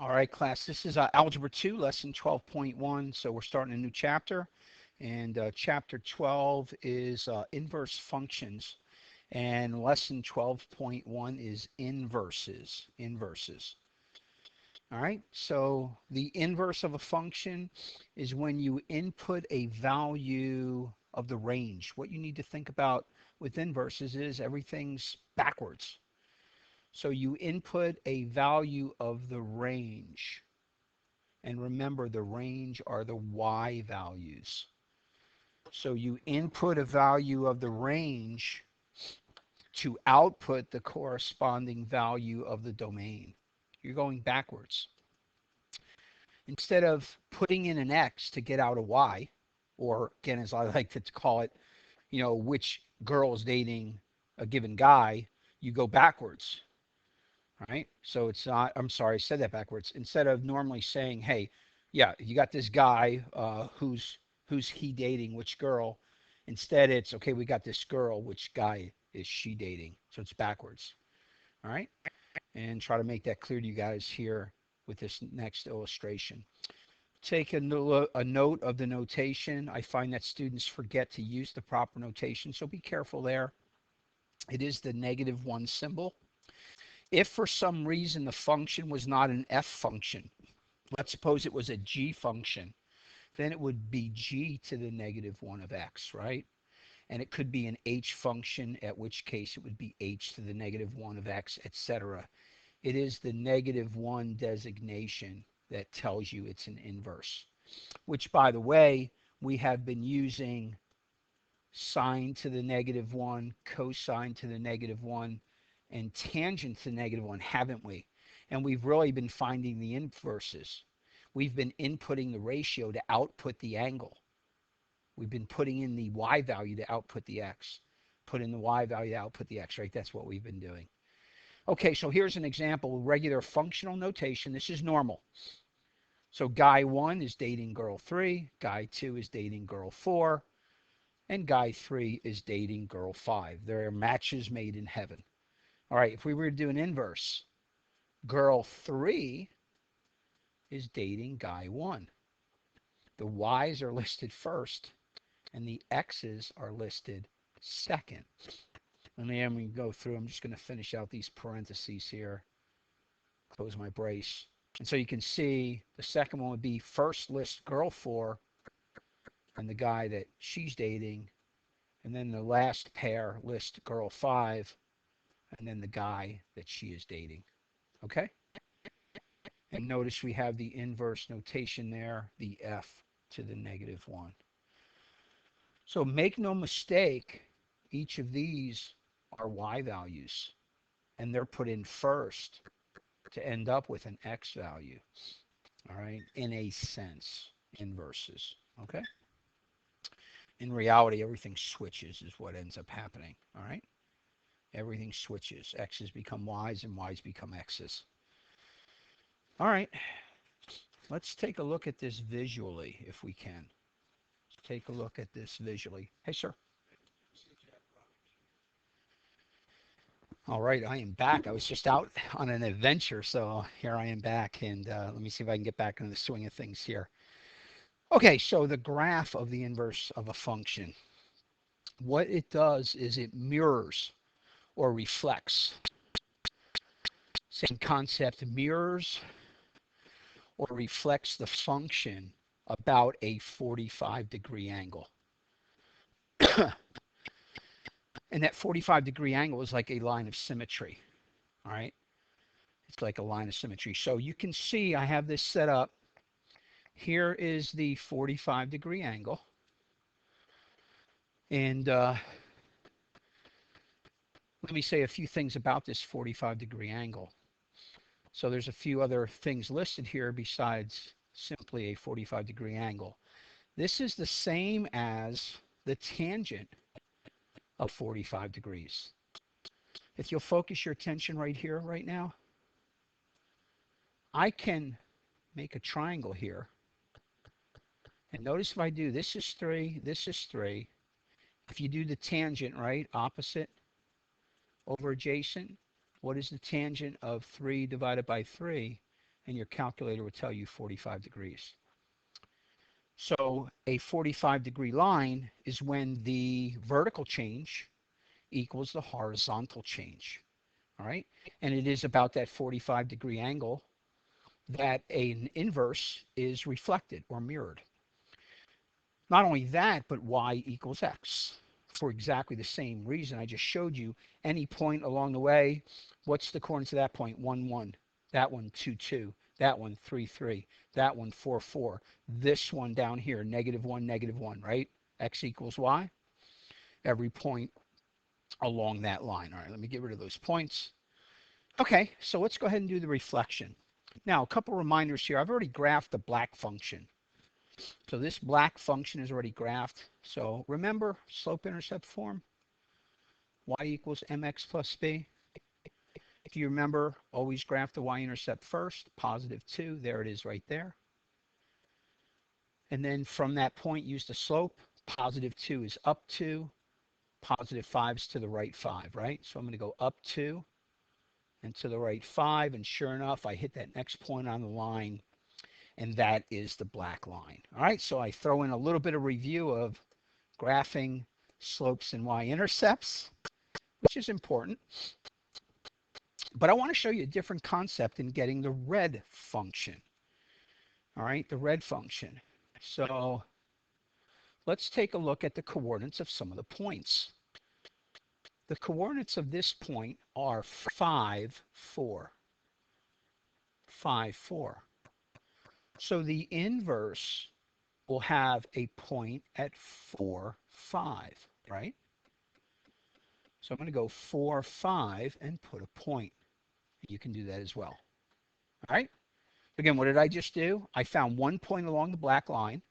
All right, class, this is Algebra 2, lesson 12.1. So we're starting a new chapter, and chapter 12 is inverse functions, and lesson 12.1 is inverses. Inverses. All right, so the inverse of a function is when you input a value of the range. What you need to think about with inverses is everything's backwards. So you input a value of the range. And remember, the range are the y values. So you input a value of the range to output the corresponding value of the domain. You're going backwards. Instead of putting in an x to get out a y, or again, as I like to call it, which girl is dating a given guy, you go backwards, right? So it's not, I'm sorry, I said that backwards. Instead of normally saying, hey, yeah, you got this guy, who's he dating, which girl? Instead, it's, okay, we got this girl, which guy is she dating? So it's backwards, all right? And try to make that clear to you guys here with this next illustration. Take a note of the notation. I find that students forget to use the proper notation, so be careful there. It is the -1 symbol. If for some reason the function was not an f function, let's suppose it was a g function, then it would be g to the -1 of x, right? And it could be an h function, at which case it would be h to the -1 of x, etc. It is the -1 designation that tells you it's an inverse, which, by the way, we have been using sine to the -1, cosine to the -1, and tangent to the -1, haven't we? And we've really been finding the inverses. We've been inputting the ratio to output the angle. We've been putting in the y value to output the x. Put in the y value to output the x, right? That's what we've been doing. Okay, so here's an example, regular functional notation. This is normal. So guy 1 is dating girl 3, guy 2 is dating girl 4, and guy 3 is dating girl 5. They're matches made in heaven. All right, if we were to do an inverse, girl 3 is dating guy 1. The y's are listed first, and the x's are listed second. And then we go through, I'm just going to finish out these parentheses here, close my brace. And so you can see the second one would be first list girl 4 and the guy that she's dating, and then the last pair list girl 5 and then the guy that she is dating. Okay? And notice we have the inverse notation there, the f to the -1. So make no mistake, each of these are y values, and they're put in first to end up with an x value. All right, in a sense, inverses. Okay? In reality, everything switches is what ends up happening. All right? Everything switches. X's become y's and y's become x's. All right, let's take a look at this visually if we can. Let's take a look at this visually. Hey, sir. All right, I am back. I was just out on an adventure, so here I am back, and let me see if I can get back into the swing of things here. Okay, so the graph of the inverse of a function. What it does is it mirrors or reflects. Same concept, mirrors or reflects the function about a 45-degree angle. And that 45-degree angle is like a line of symmetry. All right? It's like a line of symmetry. So you can see I have this set up. Here is the 45-degree angle. And let me say a few things about this 45-degree angle. So there's a few other things listed here besides simply a 45-degree angle. This is the same as the tangent of 45 degrees. If you'll focus your attention right here, right now, I can make a triangle here. And notice if I do, this is 3, this is 3. If you do the tangent, right, opposite over adjacent, what is the tangent of 3 divided by 3? and your calculator would tell you 45 degrees. So a 45-degree line is when the vertical change equals the horizontal change. All right, and it is about that 45-degree angle that an inverse is reflected or mirrored. Not only that, but y equals x. For exactly the same reason I just showed you, any point along the way, what's the coordinates of that point? 1, 1. That one, 2, 2. That one, 3, 3. That one, 4, 4. This one down here, -1, -1, right? X equals y. Every point along that line. All right, let me get rid of those points. Okay, so let's go ahead and do the reflection. Now, a couple reminders here. I've already graphed the black function. So this black function is already graphed. So remember slope-intercept form? Y equals mx plus b. If you remember, always graph the y-intercept first, +2. There it is right there. And then from that point, use the slope. +2 is up 2. +5 is to the right 5, right? So I'm going to go up 2 and to the right 5. And sure enough, I hit that next point on the line. And that is the black line. All right, so I throw in a little bit of review of graphing slopes and y-intercepts, which is important. But I want to show you a different concept in getting the red function. All right, the red function. So let's take a look at the coordinates of some of the points. The coordinates of this point are 5, 4. 5, 4. So the inverse will have a point at 4, 5, right? So I'm going to go 4, 5 and put a point. You can do that as well. All right. Again, what did I just do? I found one point along the black line.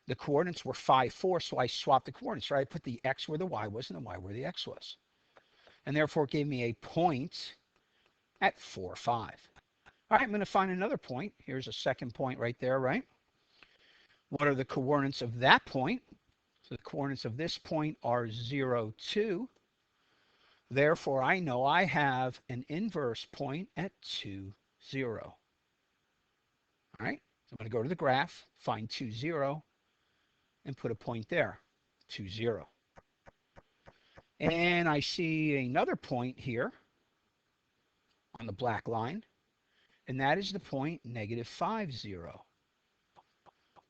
The coordinates were 5, 4, so I swapped the coordinates, right? I put the x where the y was and the y where the x was. And therefore it gave me a point at 4, 5. All right, I'm going to find another point. Here's a second point right there, right? What are the coordinates of that point? So the coordinates of this point are 0, 2. Therefore, I know I have an inverse point at 2, 0. All right, so I'm going to go to the graph, find 2, 0, and put a point there, 2, 0. And I see another point here on the black line, and that is the point -5, 0.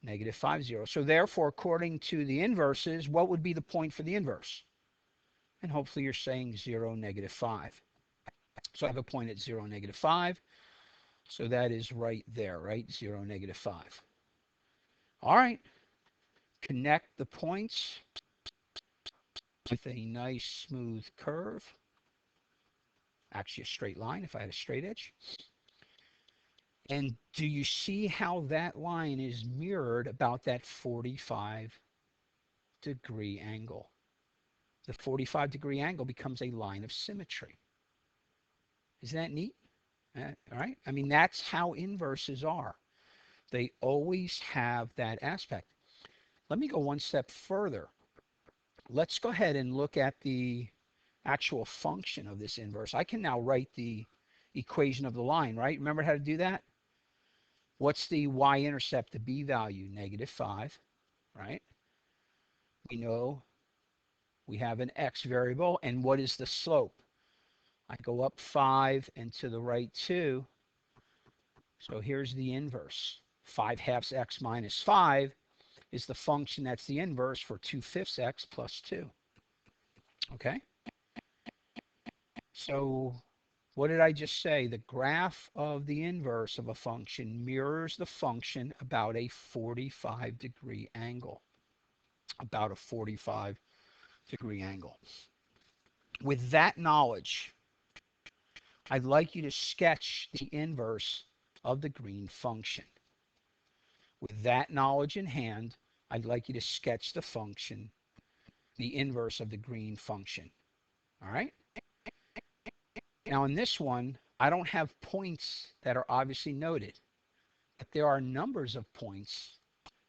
-5, 0. So therefore, according to the inverses, what would be the point for the inverse? And hopefully you're saying 0, -5. So I have a point at 0, -5. So that is right there, right? 0, -5. All right. Connect the points with a nice smooth curve. Actually, a straight line if I had a straight edge. And do you see how that line is mirrored about that 45-degree angle? The 45-degree angle becomes a line of symmetry. Isn't that neat? All right. I mean, that's how inverses are. They always have that aspect. Let me go one step further. Let's go ahead and look at the actual function of this inverse. I can now write the equation of the line, right? Remember how to do that? What's the y-intercept, the b value? -5, right? We know we have an x variable. And what is the slope? I go up 5 and to the right 2. So here's the inverse. 5/2 x minus 5 is the function that's the inverse for 2/5 x plus 2. Okay? So what did I just say? The graph of the inverse of a function mirrors the function about a 45-degree angle. About a 45-degree angle. With that knowledge, I'd like you to sketch the inverse of the green function. With that knowledge in hand, I'd like you to sketch the function, the inverse of the green function. All right? Now in this one, I don't have points that are obviously noted, but there are numbers of points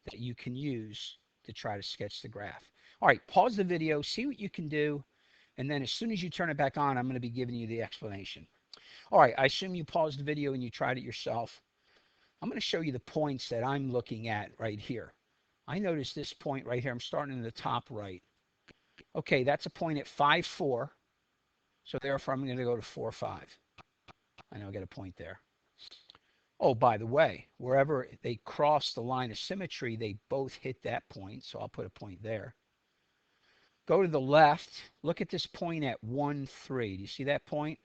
that you can use to try to sketch the graph. All right, pause the video, see what you can do, and then as soon as you turn it back on, I'm going to be giving you the explanation. All right, I assume you paused the video and you tried it yourself. I'm going to show you the points that I'm looking at right here. I noticed this point right here. I'm starting in the top right. Okay, that's a point at 5, 4. So therefore, I'm going to go to 4, 5. I know I got a point there. Oh, by the way, wherever they cross the line of symmetry, they both hit that point. So I'll put a point there. Go to the left. Look at this point at 1, 3. Do you see that point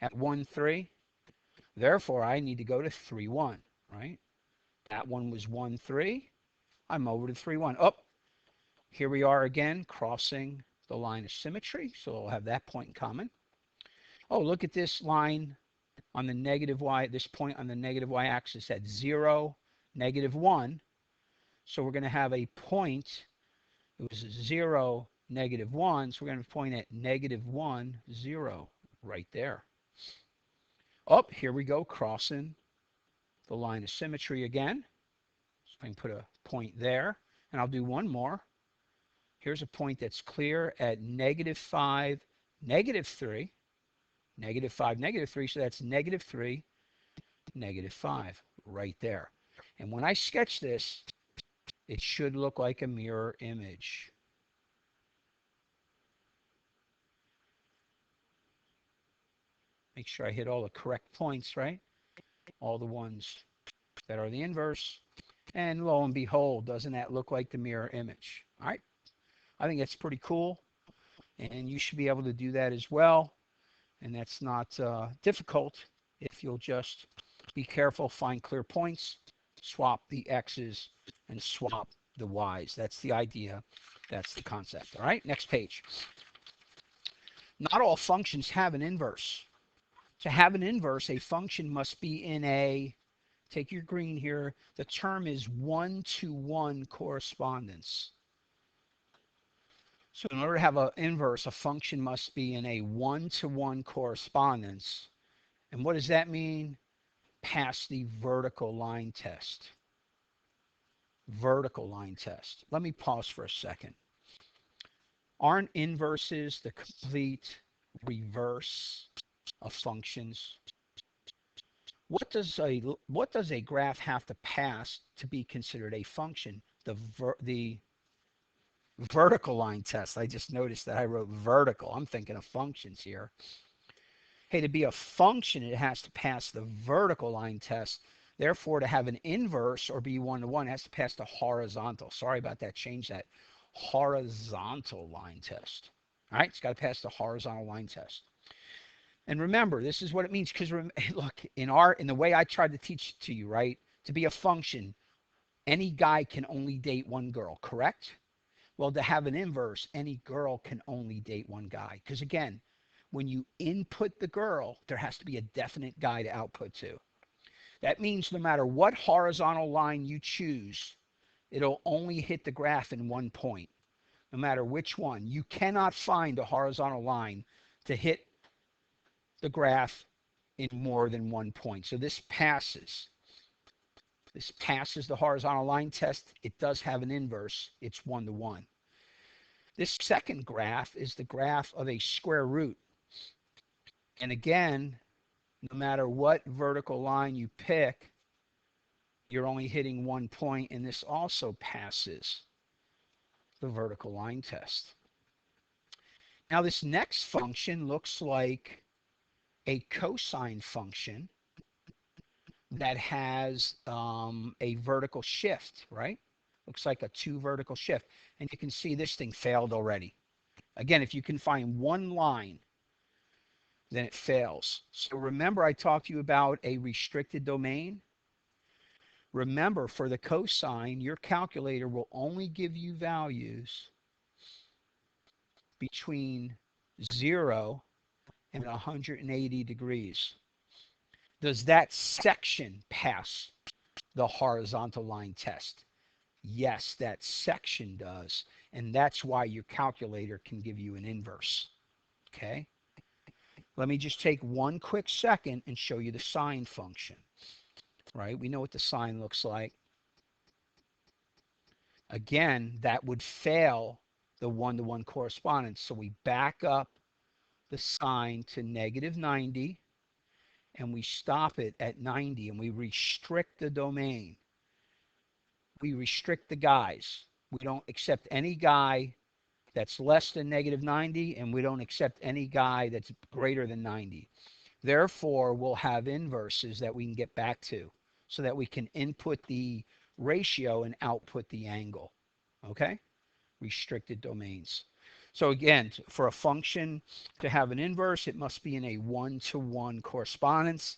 at 1, 3? Therefore, I need to go to 3, 1, right? That one was 1, 3. I'm over to 3, 1. Oh, here we are again, crossing the line of symmetry. So we'll have that point in common. Oh, look at this line on the negative y, this point on the negative y-axis at 0, negative 1. So we're going to have a point. It was 0, negative 1. So we're going to have a point at negative 1, 0 right there. Oh, here we go, crossing the line of symmetry again. So I can put a point there. And I'll do one more. Here's a point that's clear at negative 5, negative 3. Negative 5, negative 3. So that's negative 3, negative 5 right there. And when I sketch this, it should look like a mirror image. Make sure I hit all the correct points, right? All the ones that are the inverse. And lo and behold, doesn't that look like the mirror image? All right. I think that's pretty cool. And you should be able to do that as well. And that's not difficult if you'll just be careful, find clear points, swap the x's, and swap the y's. That's the idea. That's the concept. All right, next page. Not all functions have an inverse. To have an inverse, a function must be in a, take your green here, the term is 1-to-1 correspondence. So in order to have an inverse, a function must be in a 1-to-1 correspondence. And what does that mean? Pass the vertical line test. Vertical line test. Let me pause for a second. Aren't inverses the complete reverse of functions? What does a graph have to pass to be considered a function? The vertical line test. I just noticed that I wrote vertical. I'm thinking of functions here. Hey, to be a function, it has to pass the vertical line test. Therefore, to have an inverse or be 1-to-1, it has to pass the horizontal. Sorry about that. Change that. Horizontal line test. All right, it's got to pass the horizontal line test. And remember, this is what it means. Because look, in the way I tried to teach it to you, right? To be a function, any guy can only date one girl, correct? Well, to have an inverse, any girl can only date one guy. Because again, when you input the girl, there has to be a definite guy to output to. That means no matter what horizontal line you choose, it'll only hit the graph in one point, no matter which one. You cannot find a horizontal line to hit the graph in more than one point. So this passes. This passes the horizontal line test. It does have an inverse. It's 1-to-1. This second graph is the graph of a square root. And again, no matter what vertical line you pick, you're only hitting one point, and this also passes the vertical line test. Now this next function looks like a cosine function that has a vertical shift, right? Looks like a 2 vertical shift. And you can see this thing failed already. Again, if you can find one line, then it fails. So remember I talked to you about a restricted domain? Remember, for the cosine, your calculator will only give you values between 0 and 180 degrees. Does that section pass the horizontal line test? Yes, that section does. And that's why your calculator can give you an inverse. Okay? Let me just take one quick second and show you the sine function. Right? We know what the sine looks like. Again, that would fail the 1-to-1 correspondence. So we back up the sine to negative 90. and we stop it at 90 and we restrict the domain, we restrict the guys. We don't accept any guy that's less than negative 90, and we don't accept any guy that's greater than 90. Therefore, we'll have inverses that we can get back to so that we can input the ratio and output the angle. Okay? Restricted domains. So again, for a function to have an inverse, it must be in a one-to-one correspondence.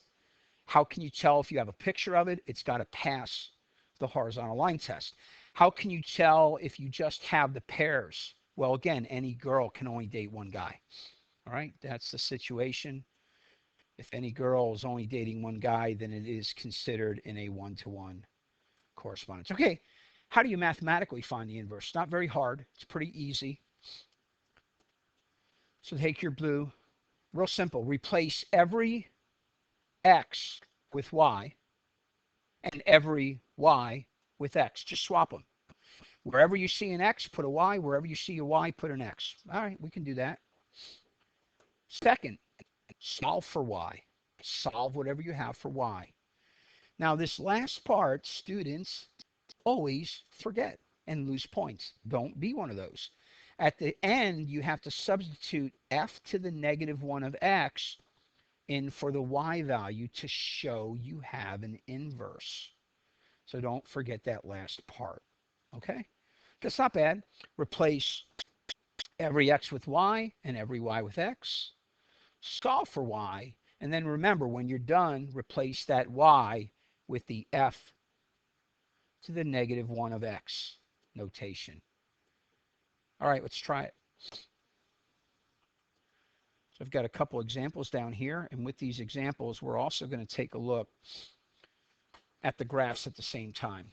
How can you tell if you have a picture of it? It's got to pass the horizontal line test. How can you tell if you just have the pairs? Well, again, any girl can only date one guy. All right, that's the situation. If any girl is only dating one guy, then it is considered in a one-to-one correspondence. Okay, how do you mathematically find the inverse? It's not very hard. It's pretty easy. So take your blue, real simple. Replace every x with y and every y with x. Just swap them. Wherever you see an x, put a y. Wherever you see a y, put an x. All right, we can do that. Second, solve for y. Solve whatever you have for y. Now, this last part, students always forget and lose points. Don't be one of those. At the end, you have to substitute f to the negative 1 of x in for the y value to show you have an inverse. So don't forget that last part. Okay? That's not bad. Replace every x with y and every y with x. Solve for y. And then remember, when you're done, replace that y with the f to the negative 1 of x notation. All right, let's try it. So I've got a couple examples down here, and with these examples, we're also going to take a look at the graphs at the same time.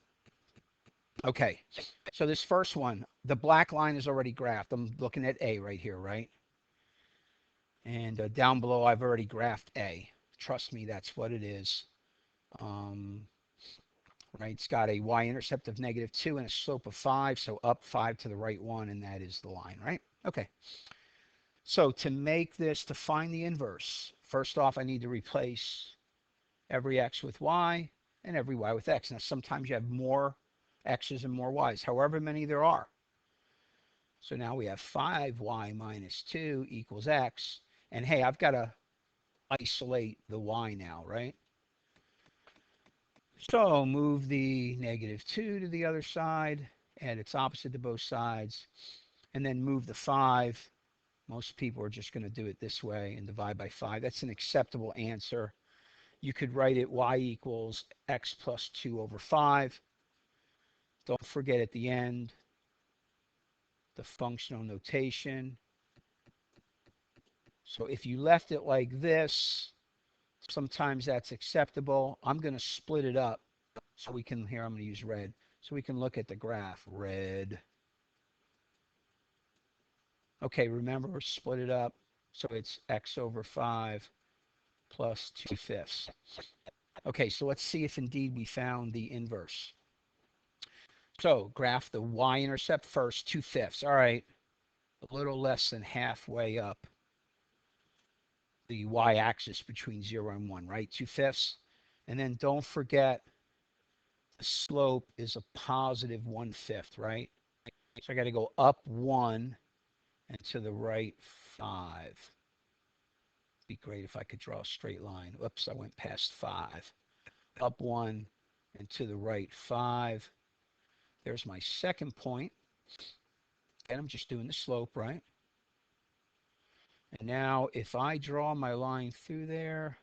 Okay, so this first one, the black line is already graphed. I'm looking at A right here, right? And down below, I've already graphed A. Trust me, that's what it is. Right, it's got a y-intercept of -2 and a slope of 5, so up 5 to the right 1, and that is the line, right? Okay. So to make this, to find the inverse, first off, I need to replace every x with y and every y with x. Now, sometimes you have more x's and more y's, however many there are. So now we have 5y minus 2 equals x. And hey, I've got to isolate the y now, right? So move the -2 to the other side, add its opposite to both sides, and then move the 5. Most people are just going to do it this way and divide by 5. That's an acceptable answer. You could write it y equals x plus 2 over 5. Don't forget at the end the functional notation. So if you left it like this, sometimes that's acceptable. I'm going to split it up so we can, here I'm going to use red, so we can look at the graph. Red. Okay, remember, split it up. So it's x over 5 plus 2/5. Okay, so let's see if indeed we found the inverse. So graph the y-intercept first, 2/5. All right, a little less than halfway up the y-axis between 0 and 1, right? 2/5. And then don't forget the slope is a positive 1/5, right? So I got to go up 1 and to the right 5. It'd be great if I could draw a straight line. Oops, I went past 5. Up 1 and to the right 5. There's my second point. And I'm just doing the slope, right? And now if I draw my line through there,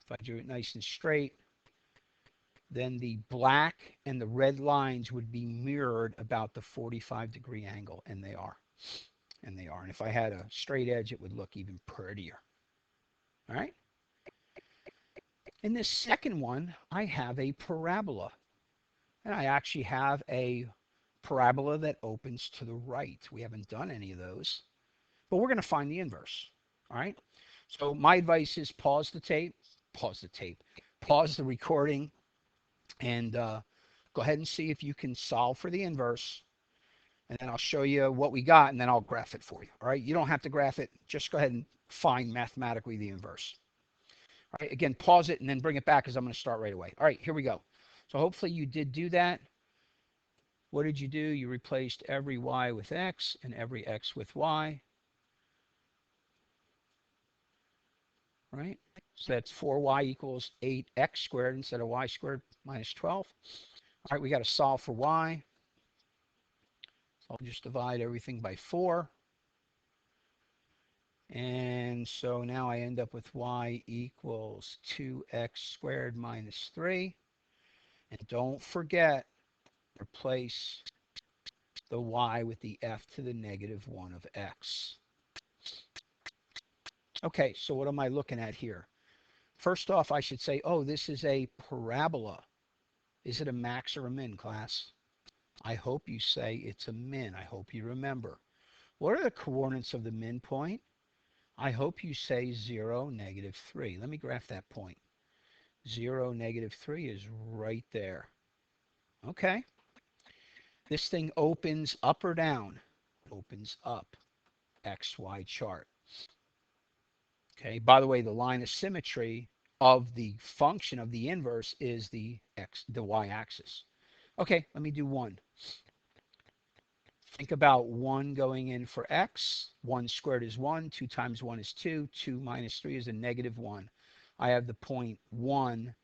if I drew it nice and straight, then the black and the red lines would be mirrored about the 45-degree angle, and they are. And they are. And if I had a straight edge, it would look even prettier. All right? In this second one, I have a parabola. And I actually have a parabola that opens to the right. We haven't done any of those. But we're going to find the inverse. All right? So my advice is pause the recording, and go ahead and see if you can solve for the inverse. And then I'll show you what we got, and then I'll graph it for you. All right? You don't have to graph it. Just go ahead and find mathematically the inverse. All right, again, pause it and then bring it back because I'm going to start right away. All right, here we go. So hopefully you did do that. What did you do? You replaced every y with x and every x with y. Right? So that's 4y equals 8x squared instead of y squared minus 12. All right, we got to solve for y. So I'll just divide everything by 4. And so now I end up with y equals 2x squared minus 3. And don't forget, replace the y with the f to the negative 1 of x. Okay, so what am I looking at here? First off, I should say, oh, this is a parabola. Is it a max or a min, class? I hope you say it's a min. I hope you remember. What are the coordinates of the min point? I hope you say 0, negative 3. Let me graph that point. 0, negative 3 is right there. Okay. This thing opens up or down? Opens up. XY chart. Okay. By the way, the line of symmetry of the function of the inverse is the y-axis. Okay, let me do 1. Think about 1 going in for x. 1 squared is 1. 2 times 1 is 2. 2 minus 3 is a negative 1. I have the point 1,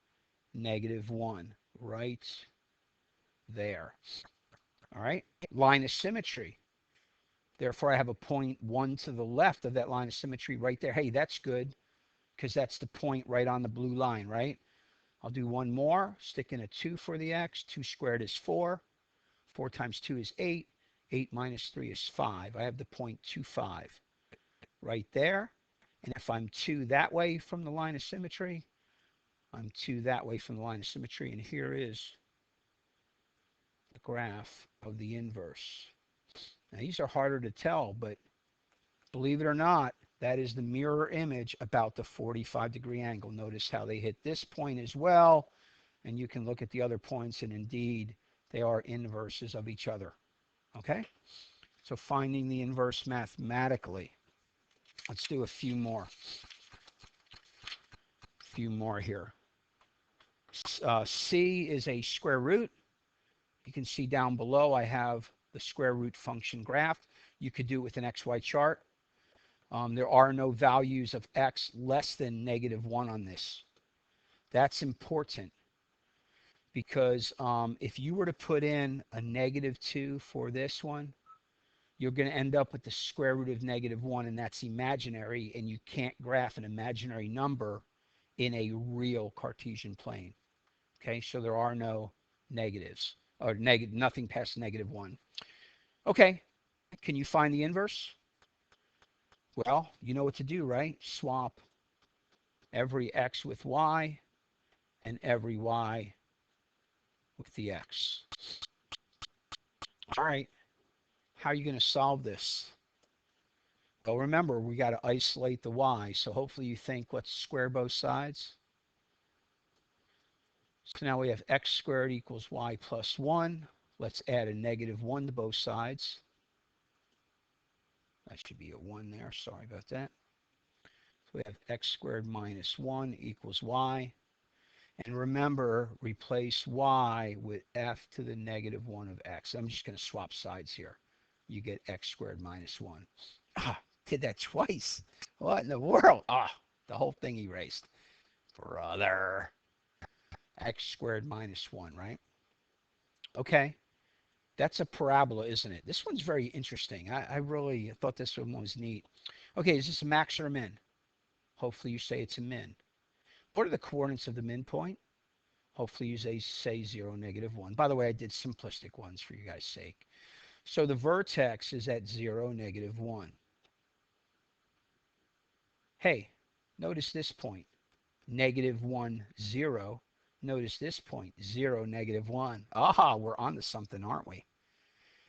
negative 1 right there. All right, line of symmetry. Therefore, I have a point 1 to the left of that line of symmetry right there. Hey, that's good because that's the point right on the blue line, right? I'll do one more. Stick in a 2 for the x. 2 squared is 4. 4 times 2 is 8. 8 minus 3 is 5. I have the point 2, 5 right there. And if I'm 2 that way from the line of symmetry, I'm 2 that way from the line of symmetry. And here is the graph of the inverse. Now, these are harder to tell, but believe it or not, that is the mirror image about the 45-degree angle. Notice how they hit this point as well. And you can look at the other points, and indeed, they are inverses of each other. Okay? So finding the inverse mathematically. Let's do a few more. Here. C is a square root. You can see down below I have the square root function graph. You could do it with an XY chart. There are no values of x less than negative 1 on this. That's important because if you were to put in a negative 2 for this one, you're going to end up with the square root of negative 1, and that's imaginary, and you can't graph an imaginary number in a real Cartesian plane. Okay, so there are no negatives, or nothing past negative 1. Okay, can you find the inverse? Well, you know what to do, right? Swap every x with y and every y with the x. All right, how are you going to solve this? Well, remember, we got to isolate the y, so hopefully you think, let's square both sides. So now we have x squared equals y plus 1. Let's add a negative 1 to both sides. That should be a 1 there. Sorry about that. So we have x squared minus 1 equals y. And remember, replace y with f to the negative 1 of x. I'm just going to swap sides here. You get x squared minus 1. Ah, did that twice. What in the world? Ah, the whole thing erased. Brother. X squared minus 1, right? Okay. That's a parabola, isn't it? This one's very interesting. I really thought this one was neat. Okay, is this a max or a min? Hopefully you say it's a min. What are the coordinates of the min point? Hopefully you say 0, negative 1. By the way, I did simplistic ones for you guys' sake. So the vertex is at 0, negative 1. Hey, notice this point. Negative 1, 0. Notice this point. 0, negative 1. Aha, we're on to something, aren't we?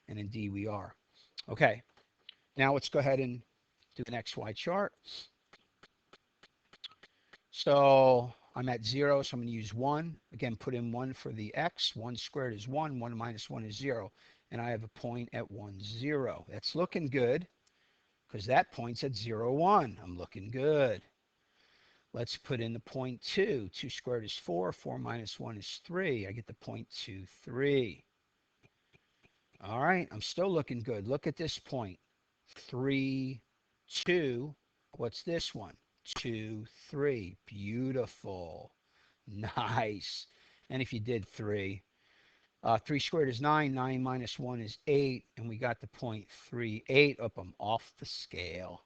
And indeed we are. Okay, now let's go ahead and do an XY chart. So I'm at 0, so I'm going to use 1. Again, put in 1 for the x. 1 squared is 1. 1 minus 1 is 0. And I have a point at 1, 0. That's looking good because that point's at 0, 1. I'm looking good. Let's put in the 0.2. 2 squared is 4. 4 minus 1 is 3. I get the 0.23. All right, I'm still looking good. Look at this point. 3, 2. What's this one? 2, 3. Beautiful. Nice. And if you did 3, 3 squared is 9. 9 minus 1 is 8. And we got the 0.38 up. I'm off the scale.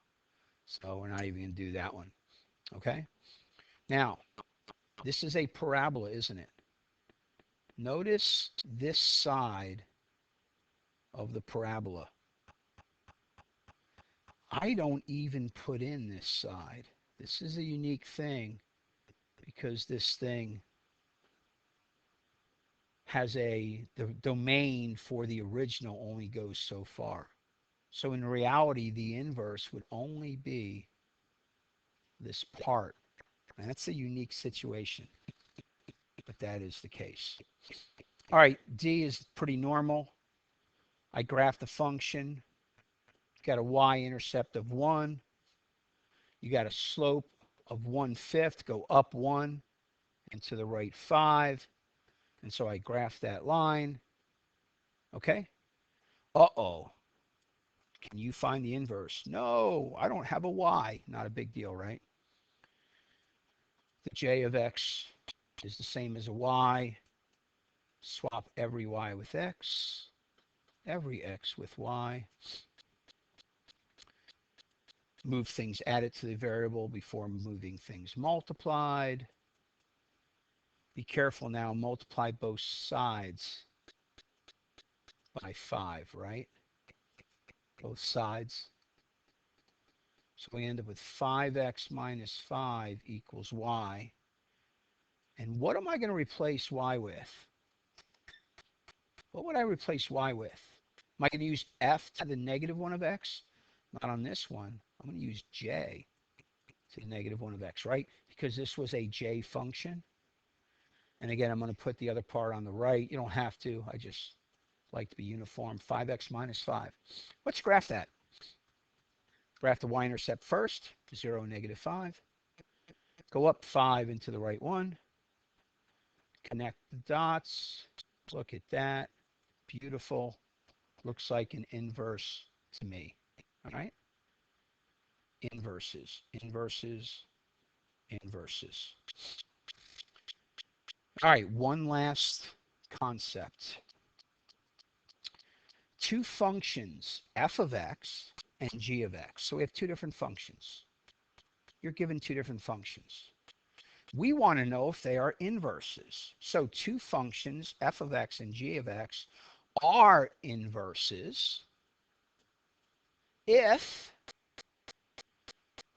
So we're not even going to do that one. Okay. Now, this is a parabola, isn't it? Notice this side of the parabola. I don't even put in this side. This is a unique thing because this thing has the domain for the original only goes so far. So in reality, the inverse would only be this part. And that's a unique situation, but that is the case. All right, D is pretty normal. I graph the function. Got a y-intercept of 1. You got a slope of 1/5, go up 1 and to the right 5. And so I graph that line. Okay. Uh-oh. Can you find the inverse? No, I don't have a y. Not a big deal, right? The j of x is the same as a y. Swap every y with x, every x with y. Move things added to the variable before moving things multiplied. Be careful now, multiply both sides by 5, right? Both sides. So we end up with 5x minus 5 equals y. And what am I going to replace y with? What would I replace y with? Am I going to use f to the negative 1 of x? Not on this one. I'm going to use j to the negative 1 of x, right? Because this was a j function. And again, I'm going to put the other part on the right. You don't have to. I just like to be uniform. 5x minus 5. Let's graph that. Graph the y-intercept first. 0, negative 5. Go up 5 into the right one. Connect the dots. Look at that. Beautiful. Looks like an inverse to me. All right. Inverses, inverses, inverses. All right. One last concept. Two functions, f of x and g of x. So we have two different functions. You're given two different functions. We want to know if they are inverses. So two functions, f of x and g of x, are inverses if,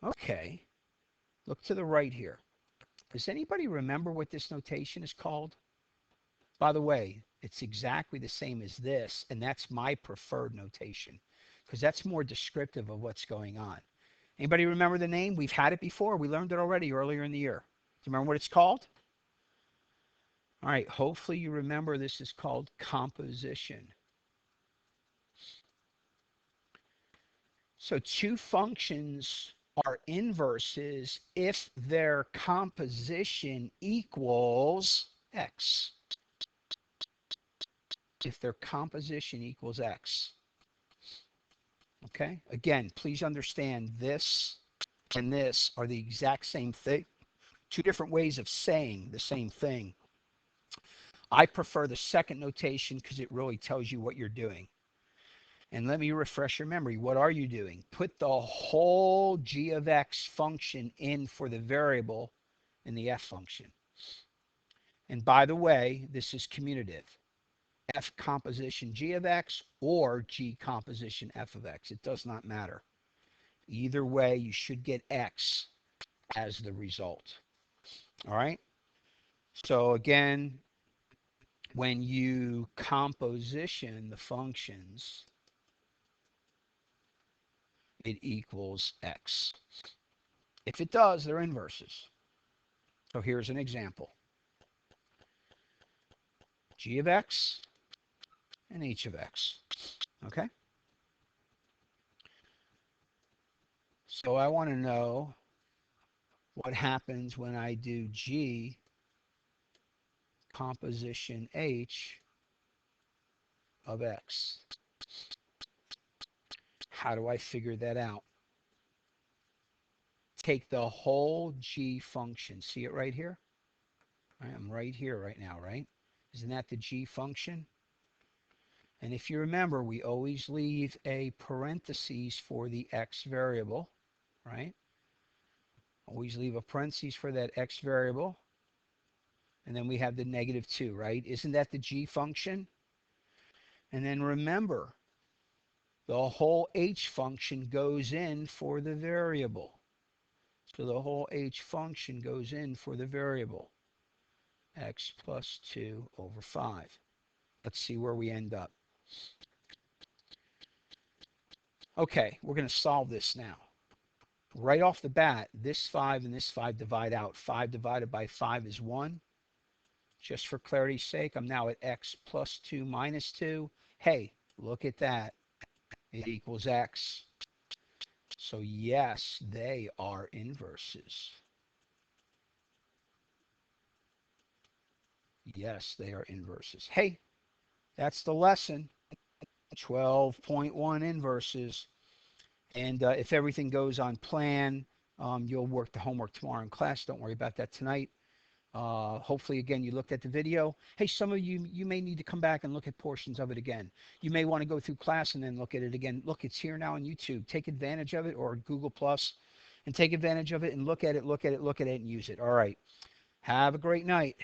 okay, look to the right here. Does anybody remember what this notation is called? By the way, it's exactly the same as this, and that's my preferred notation because that's more descriptive of what's going on. Anybody remember the name? We've had it before. We learned it already earlier in the year. Do you remember what it's called? All right, hopefully you remember this is called composition. So two functions are inverses if their composition equals x. If their composition equals x. Okay, again, please understand this and this are the exact same thing. Two different ways of saying the same thing. I prefer the second notation because it really tells you what you're doing. And let me refresh your memory. What are you doing? Put the whole g of x function in for the variable in the f function. And by the way, this is commutative. F composition g of x or g composition f of x. It does not matter. Either way, you should get x as the result. All right? So again, when you composition the functions, it equals x. If it does, they're inverses. So here's an example. G of x and h of x. Okay? So I want to know what happens when I do G composition H of X. How do I figure that out? Take the whole G function. See it right here? I am right here right now, right? Isn't that the G function? And if you remember, we always leave a parentheses for the X variable, right? Always leave a parentheses for that X variable. And then we have the -2, right? Isn't that the G function? And then remember, the whole H function goes in for the variable. So the whole H function goes in for the variable. X plus 2 over 5. Let's see where we end up. Okay, we're going to solve this now. Right off the bat, this 5 and this 5 divide out. 5 divided by 5 is 1. Just for clarity's sake, I'm now at X plus 2 minus 2. Hey, look at that. It equals X. So yes, they are inverses. Yes, they are inverses. Hey, that's the lesson. 12.1 inverses. And if everything goes on plan, you'll work the homework tomorrow in class. Don't worry about that tonight. Hopefully, again, you looked at the video. Hey, some of you may need to come back and look at portions of it again. You may want to go through class and then look at it again. Look, it's here now on YouTube. Take advantage of it, or Google Plus, and take advantage of it and look at it, and use it. All right. Have a great night.